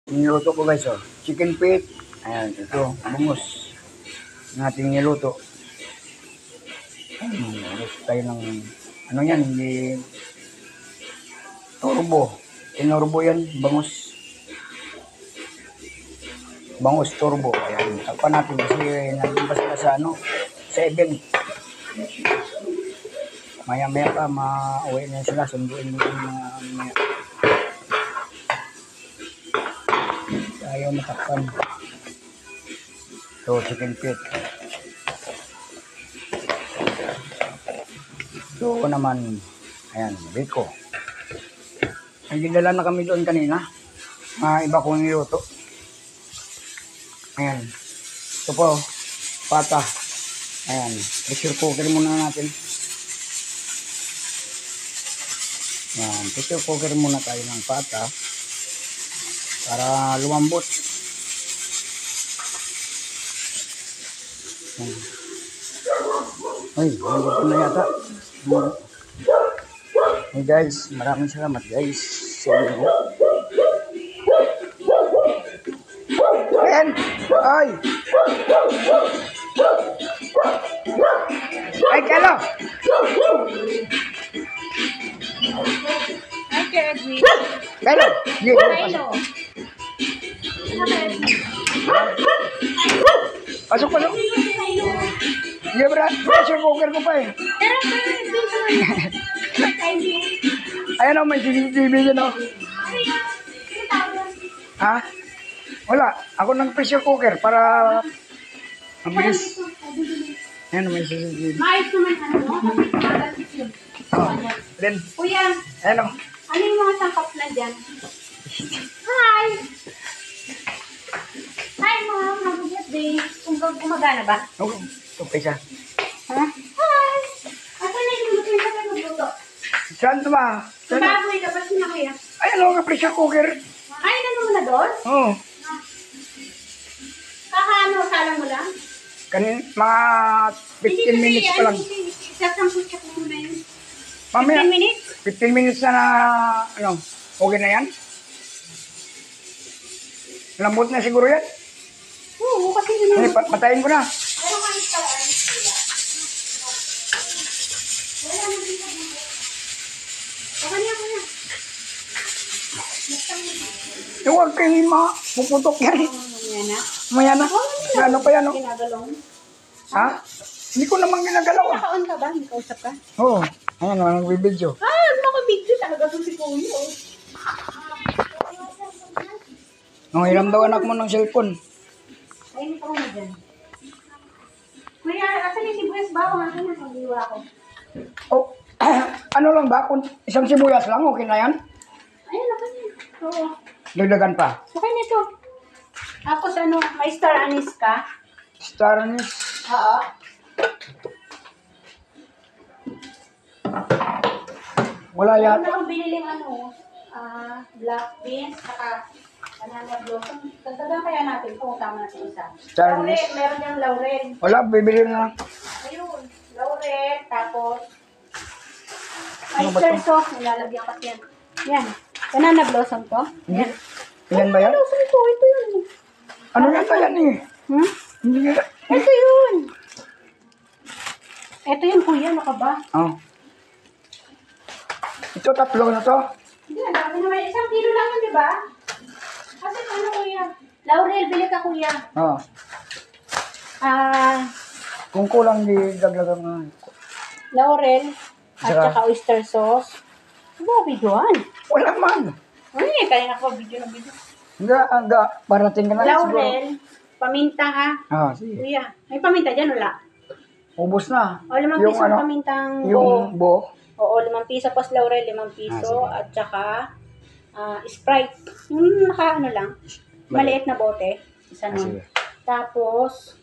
Niluto ko guys, oh. Chicken feet. Ayan, ito, bangus. Ng ating niluto. Gusto tayo ng, ano yan, hindi, turbo. Tinorbo yan, bangus. Bangus turbo. Ayan, takpan natin kasi nandun pa sila sa, ano, 7. Maya-maya pa, mauwi na sila, sunduin mo yung maya. Ayaw matakpan. So, chicken feet. So, naman, ayan, biko. Ay, dinala na kami doon kanina. Iba kong niluto. Ayan. Ito po, pata. Ayan, pressure cooker muna natin. Ayan, pressure cooker muna tayo ng pata. Para lumambot. Ay, lumambot na yata. Hey guys, maraming salamat guys. So, ayan! Ay! Ay, kalo! Hi, Kirby. Kalo! Hello. Pasok, pasok! Hindi, pressure cooker ko pa eh. Ayan o, may CCTV dyan o. Ha? Wala. Ako ng pressure cooker para mabilis. Ayan o, may CCTV. Maayos naman ano mo? Oh, Len. Kuya, Ayan o. ano yung mga sangkap na dyan? Hi! Hi, ma'am. Happy birthday. Kung gumagana ba? Okay siya. Ha? Hi! Asan na yung luto yung kapag magluto? Saan ito ba? Sa baboy, dapat siya na kuya. Ayan o, pressure cooker. Ay, ano mo na doon? Oo. Kakaano, salang mo lang? Mga 15 minutes pa lang. Sasamput ko muna yun. Mamaya, 15 minutes? 15 minutes na ano, okay na yan? Lambot na siguro yan? Oo, kasi yun Ay, patayin ko na. ano ka yung paraan? Wala mo dito. Pakanya ko na. Huwag kayo puputok yan. Yan na. Maya na. Ano pa yan? Oh? Ginagalong. Ha? Hindi ko naman ginagalaw. Ah. Naka-on ka ba? May kausap ka? Oo. Ayan, nagbibidyo. Ah, naka-video talaga ito si Kuya. Hiram daw anak mo ng cellphone. Ay, hindi pa muna dyan. Kuya, asan yung sibuyas ba? Asan na? Nag-iwa ako. Oh, ano lang ba? Kung isang sibuyas lang, okay na yan? Ayun, ako niya. Oo. Dagdagan pa. Okay na ito. Tapos ano, may star anise ka? Star anise. Oo. Wala Meron yata. akong biniling ano, black beans, saka banana blossom. Dagdagan kaya natin ito, tama natin isa. Star Laurel, anise. meron yung laurel. Wala, bibili na lang. Ayun, laurel, tapos Ano ba oyster to? sauce, nilalagyan kasi yan. Yan, banana blossom to. Hindi. Yan. Ilan ba yan? Blossom to, ito yun. Ano yata yan eh? Hmm? Hindi nila. Ito yun. Ito yun kuya, ano ka ba? Oh. Ito tatlo na to. Hindi, ang dami naman. 1 kilo lang yun, di ba? Kasi ano kuya? Laurel, bili ka kuya. Oh. Kung kulang, di dagdagan na. Laurel, at Saka- saka oyster sauce. Ano, videoan? Wala man. Ay, kaya na ko video ng video. Hangga, parating ka na. siguro. Laurel, paminta ha. Ah, sige. Kuya, may paminta dyan, wala? Ubus na. O, 5 Yung piso ano, pamintang yung buo. buo. Oo, 5 piso pas laurel, 5 piso. sige. At saka, Sprite. Yung naka ano lang, maliit na bote. Isa nun. Sige. Tapos,